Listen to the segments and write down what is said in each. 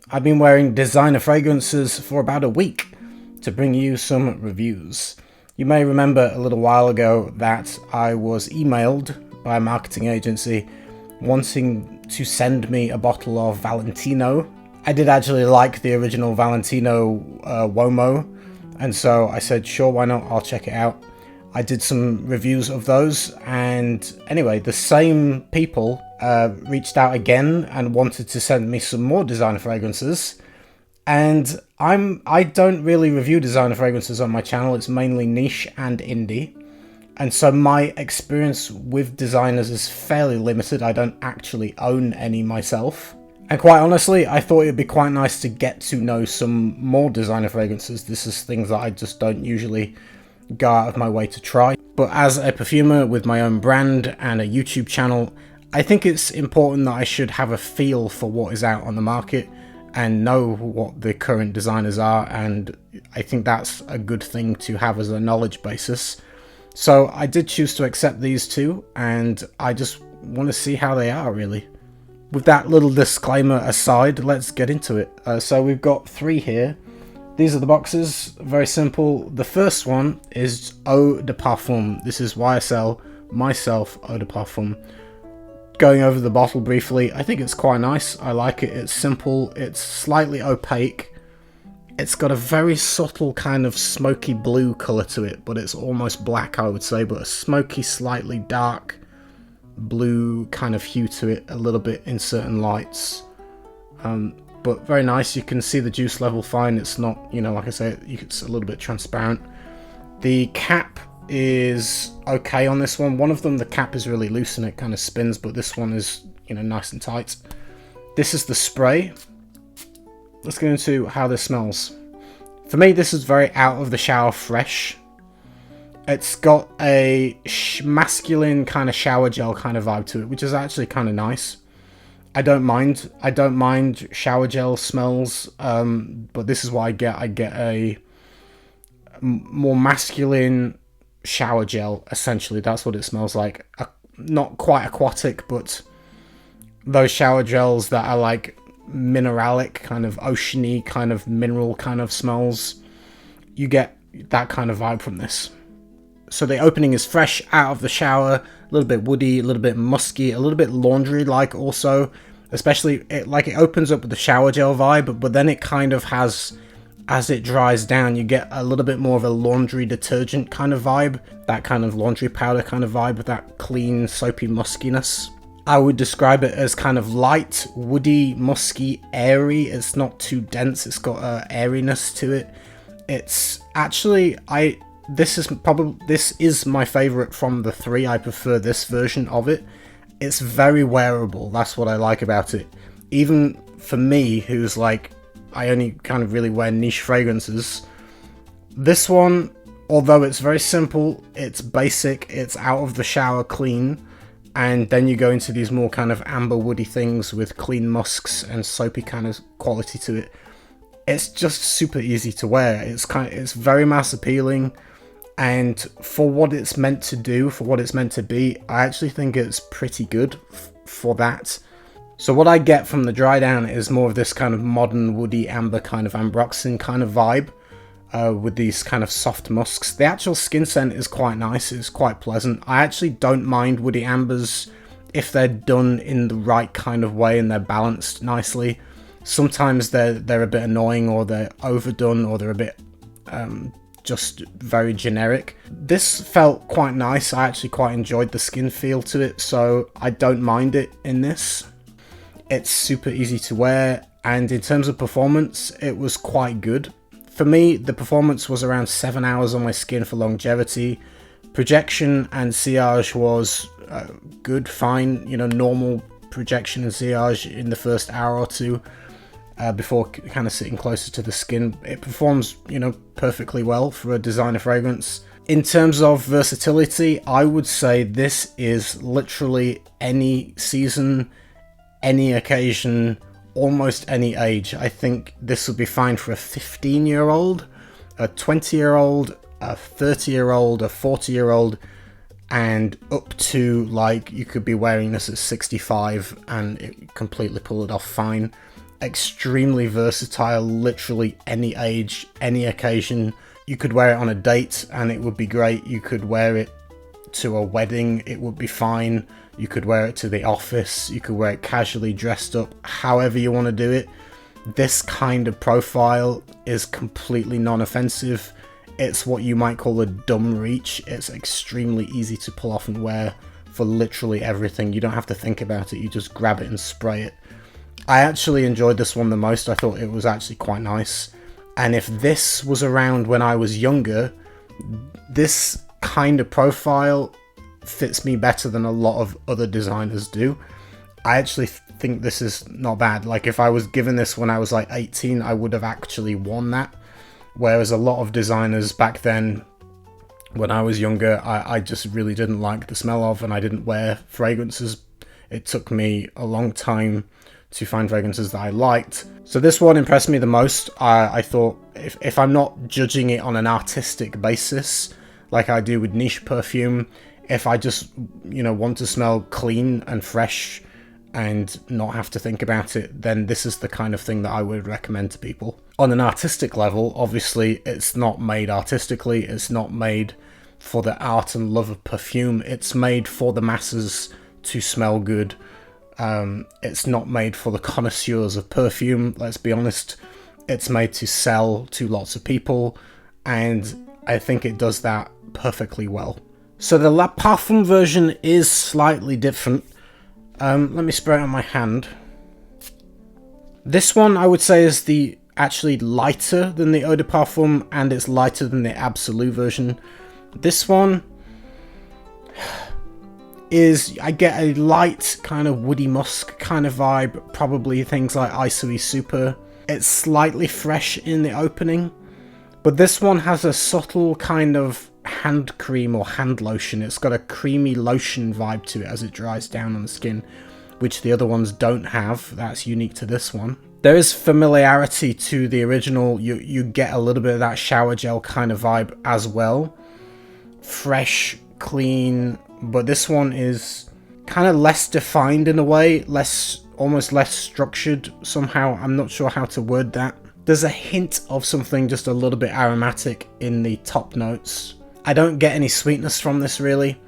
I've been wearing designer fragrances for about a week to bring you some reviews. You may remember a little while ago that I was emailed by a marketing agency wanting to send me a bottle of Valentino. I did actually like the original Valentino Uomo, and so I said, sure, why not, I'll check it out. I did some reviews of those, and anyway, the same people reached out again and wanted to send me some more designer fragrances. And I don't really review designer fragrances on my channel. It's mainly niche and indie. And so my experience with designers is fairly limited. I don't actually own any myself. And quite honestly, I thought it'd be quite nice to get to know some more designer fragrances. This is things that I just don't usually go out of my way to try. But as a perfumer with my own brand and a YouTube channel, I think it's important that I should have a feel for what is out on the market and know what the current designers are, and I think that's a good thing to have as a knowledge basis. So I did choose to accept these two, and I just want to see how they are, really. With that little disclaimer aside, let's get into it. So we've got three here. These are the boxes, very simple. The first one is Eau de Parfum. This is YSL MYSLF Eau de Parfum. Going over the bottle briefly, I think it's quite nice. I like it. It's simple. It's slightly opaque. It's got a very subtle kind of smoky blue colour to it, but it's almost black, I would say, but a smoky, slightly dark blue kind of hue to it, a little bit in certain lights. But very nice. You can see the juice level fine. It's not, you know, like I say, it's a little bit transparent. The cap is okay on this one. One of them, the cap is really loose and it kind of spins, but this one is, you know, nice and tight. This is the spray. Let's get into how this smells. For me, this is very out of the shower fresh. It's got a masculine kind of shower gel kind of vibe to it, which is actually kind of nice. I don't mind shower gel smells, but this is what I get. I get a more masculine shower gel, essentially. That's what it smells like. Not quite aquatic, but those shower gels that are like mineralic, kind of oceany, kind of mineral kind of smells. You get that kind of vibe from this. So the opening is fresh out of the shower, a little bit woody, a little bit musky, a little bit laundry-like also. Especially, it opens up with the shower gel vibe, but then it kind of has, as it dries down, you get a little bit more of a laundry detergent kind of vibe. That kind of laundry powder kind of vibe with that clean, soapy muskiness. I would describe it as kind of light, woody, musky, airy. It's not too dense. It's got airiness to it. It's actually, this is my favorite from the three. I prefer this version of it. It's very wearable. That's what I like about it. Even for me, who's like, I only kind of really wear niche fragrances. This one, although it's very simple, it's basic, it's out of the shower clean, and then you go into these more kind of amber woody things with clean musks and soapy kind of quality to it. It's just super easy to wear. It's very mass appealing. And for what it's meant to do, for what it's meant to be, I actually think it's pretty good for that. So what I get from the dry down is more of this kind of modern woody amber kind of ambroxan kind of vibe with these kind of soft musks. The actual skin scent is quite nice. It's quite pleasant. I actually don't mind woody ambers if they're done in the right kind of way and they're balanced nicely. Sometimes they're a bit annoying, or they're overdone, or they're a bit just very generic. This felt quite nice. I actually quite enjoyed the skin feel to it, so I don't mind it in this. It's super easy to wear, and in terms of performance, it was quite good. For me, the performance was around 7 hours on my skin for longevity. Projection and sillage was good, fine, you know, normal projection and sillage in the first hour or two. Before kind of sitting closer to the skin. It performs, you know, perfectly well for a designer fragrance. In terms of versatility, I would say this is literally any season, any occasion, almost any age. I think this would be fine for a 15-year-old, a 20-year-old, a 30-year-old, a 40-year-old, and up to, like, you could be wearing this at 65 and it completely pull it off fine. extremely versatile, literally any age, any occasion. You could wear it on a date and it would be great. You could wear it to a wedding, it would be fine. You could wear it to the office, you could wear it casually dressed up, however you want to do it. This kind of profile is completely non-offensive. It's what you might call a dumb reach. It's extremely easy to pull off and wear for literally everything. You don't have to think about it, you just grab it and spray it. I actually enjoyed this one the most. I thought it was actually quite nice. And if this was around when I was younger, this kind of profile fits me better than a lot of other designers do. I actually think this is not bad. Like, if I was given this when I was like 18, I would have actually worn that. Whereas a lot of designers back then, when I was younger, I just really didn't like the smell of, and I didn't wear fragrances. It took me a long time to find fragrances that I liked. So this one impressed me the most. I thought, if I'm not judging it on an artistic basis, like I do with niche perfume, if I just, you know, want to smell clean and fresh and not have to think about it, then this is the kind of thing that I would recommend to people. On an artistic level, obviously, it's not made artistically, it's not made for the art and love of perfume, it's made for the masses to smell good. It's not made for the connoisseurs of perfume, let's be honest. It's made to sell to lots of people, and I think it does that perfectly well. So the Le Parfum version is slightly different. Let me spray it on my hand. This one I would say is actually lighter than the Eau de Parfum, and it's lighter than the Absolu version. This one is, I get a light kind of woody musk kind of vibe, probably things like Isoe Super. It's slightly fresh in the opening, but this one has a subtle kind of hand cream or hand lotion. It's got a creamy lotion vibe to it as it dries down on the skin, which the other ones don't have. That's unique to this one. There is familiarity to the original. You get a little bit of that shower gel kind of vibe as well. Fresh, clean, but this one is kind of less defined in a way, almost less structured somehow. I'm not sure how to word that. There's a hint of something just a little bit aromatic in the top notes. I don't get any sweetness from this really.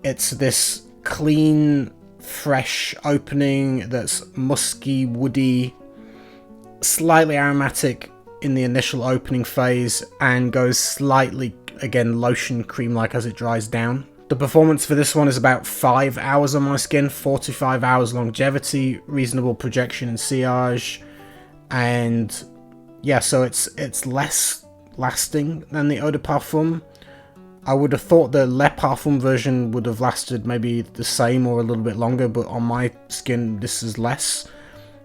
It's this clean, fresh opening that's musky, woody, slightly aromatic in the initial opening phase, and goes slightly, again, lotion cream-like as it dries down. The performance for this one is about 5 hours on my skin, 4 to 5 hours longevity, reasonable projection and sillage, and yeah, so it's less lasting than the Eau de Parfum. I would have thought the Le Parfum version would have lasted maybe the same or a little bit longer, but on my skin this is less.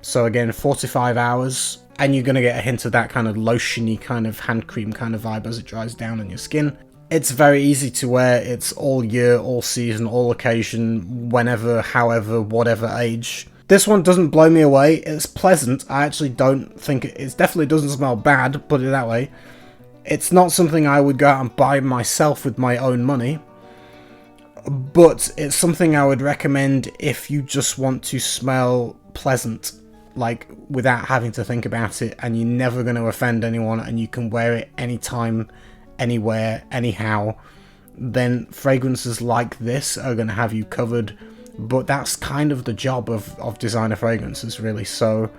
So again, 4 to 5 hours, and you're going to get a hint of that kind of lotiony kind of hand cream kind of vibe as it dries down on your skin. It's very easy to wear. It's all year, all season, all occasion, whenever, however, whatever age. This one doesn't blow me away. It's pleasant. I actually don't think it definitely doesn't smell bad, put it that way. It's not something I would go out and buy myself with my own money, but it's something I would recommend if you just want to smell pleasant, like without having to think about it, and you're never going to offend anyone, and you can wear it anytime, anywhere, anyhow. Then fragrances like this are going to have you covered, but that's kind of the job of designer fragrances, really. So,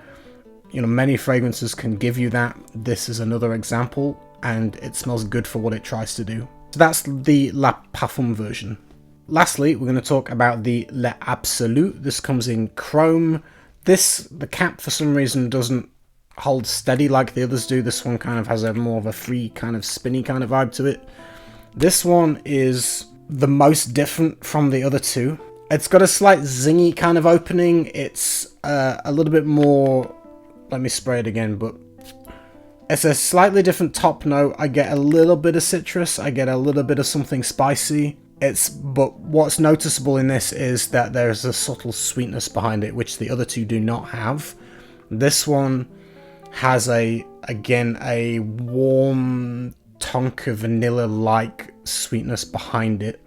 you know, many fragrances can give you that. This is another example, and it smells good for what it tries to do. So that's the Le Parfum version. Lastly, we're going to talk about the Le Absolu. This comes in chrome. The cap for some reason doesn't hold steady like the others do. This one kind of has more of a free kind of spinny kind of vibe to it. This one is the most different from the other two. It's got a slight zingy kind of opening. It's a little bit more, let me spray it again, but it's a slightly different top note. I get a little bit of citrus, I get a little bit of something spicy. But what's noticeable in this is that there's a subtle sweetness behind it, which the other two do not have. This one has again a warm tonka vanilla-like sweetness behind it.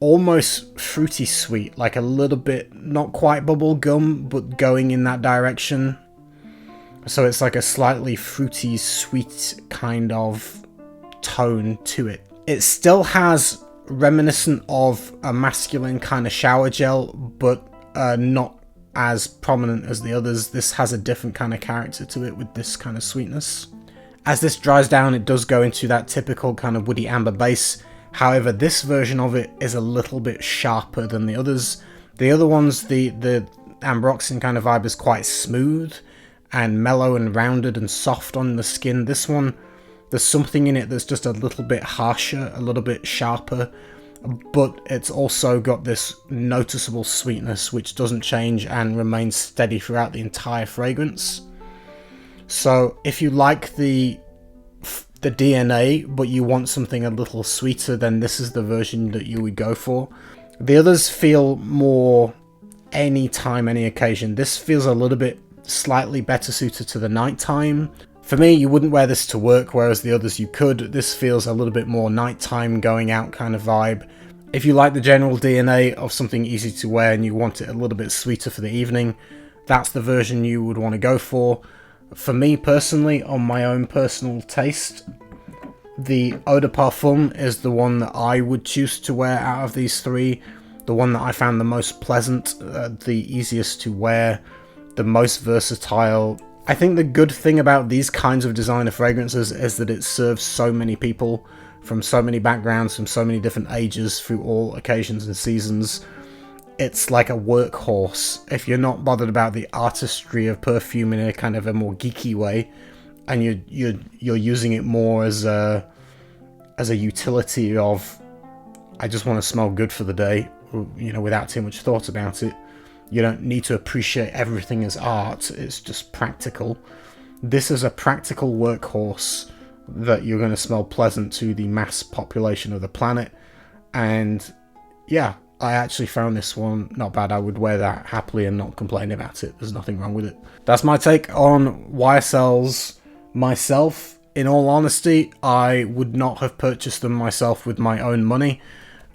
Almost fruity sweet, like a little bit, not quite bubble gum, but going in that direction. So it's like a slightly fruity, sweet kind of tone to it. It still has reminiscent of a masculine kind of shower gel, but not as prominent as the others. This has a different kind of character to it with this kind of sweetness. As this dries down, it does go into that typical kind of woody amber base. However, this version of it is a little bit sharper than the others. The other ones, the ambroxan kind of vibe is quite smooth and mellow and rounded and soft on the skin. This one, there's something in it that's just a little bit harsher, a little bit sharper, but it's also got this noticeable sweetness which doesn't change and remains steady throughout the entire fragrance. So if you like the DNA but you want something a little sweeter, then this is the version that you would go for. The others feel more anytime, any occasion. This feels a little bit slightly better suited to the nighttime. For me, you wouldn't wear this to work, whereas the others you could. This feels a little bit more nighttime, going out kind of vibe. If you like the general DNA of something easy to wear and you want it a little bit sweeter for the evening, that's the version you would want to go for. For me personally, on my own personal taste, the Eau de Parfum is the one that I would choose to wear out of these three. The one that I found the most pleasant, the easiest to wear, the most versatile. I think the good thing about these kinds of designer fragrances is that it serves so many people from so many backgrounds, from so many different ages, through all occasions and seasons. It's like a workhorse. If you're not bothered about the artistry of perfume in a kind of a more geeky way, and you're using it more as a utility of, I just want to smell good for the day, you know, without too much thought about it. You don't need to appreciate everything as art, it's just practical. This is a practical workhorse that you're going to smell pleasant to the mass population of the planet. And yeah, I actually found this one not bad. I would wear that happily and not complain about it. There's nothing wrong with it. That's my take on YSL's MYSLF. In all honesty, I would not have purchased them myself with my own money.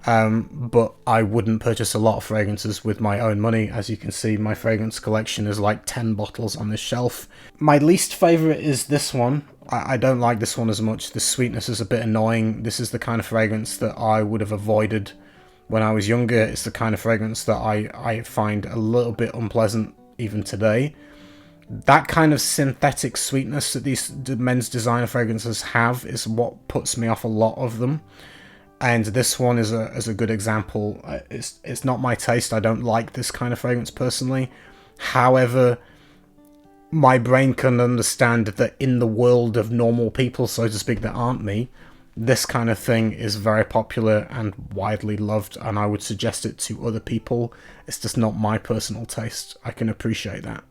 But I wouldn't purchase a lot of fragrances with my own money. As you can see, my fragrance collection is like 10 bottles on this shelf. My least favourite is this one. I don't like this one as much. The sweetness is a bit annoying. This is the kind of fragrance that I would have avoided when I was younger. It's the kind of fragrance that I find a little bit unpleasant even today. That kind of synthetic sweetness that these men's designer fragrances have is what puts me off a lot of them. And this one is a good example. It's not my taste. I don't like this kind of fragrance personally. However, my brain can understand that in the world of normal people, so to speak, that aren't me, this kind of thing is very popular and widely loved, and I would suggest it to other people. It's just not my personal taste. I can appreciate that.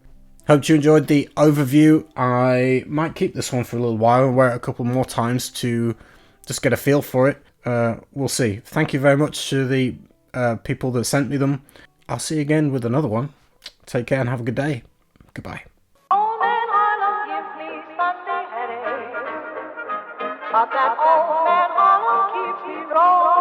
Hope you enjoyed the overview. I might keep this one for a little while and wear it a couple more times to just get a feel for it. We'll see. Thank you very much to the people that sent me them. I'll see you again with another one. Take care and have a good day. Goodbye. Old man Harlem gives me Sunday headache, but that old man Harlem keeps me rolling.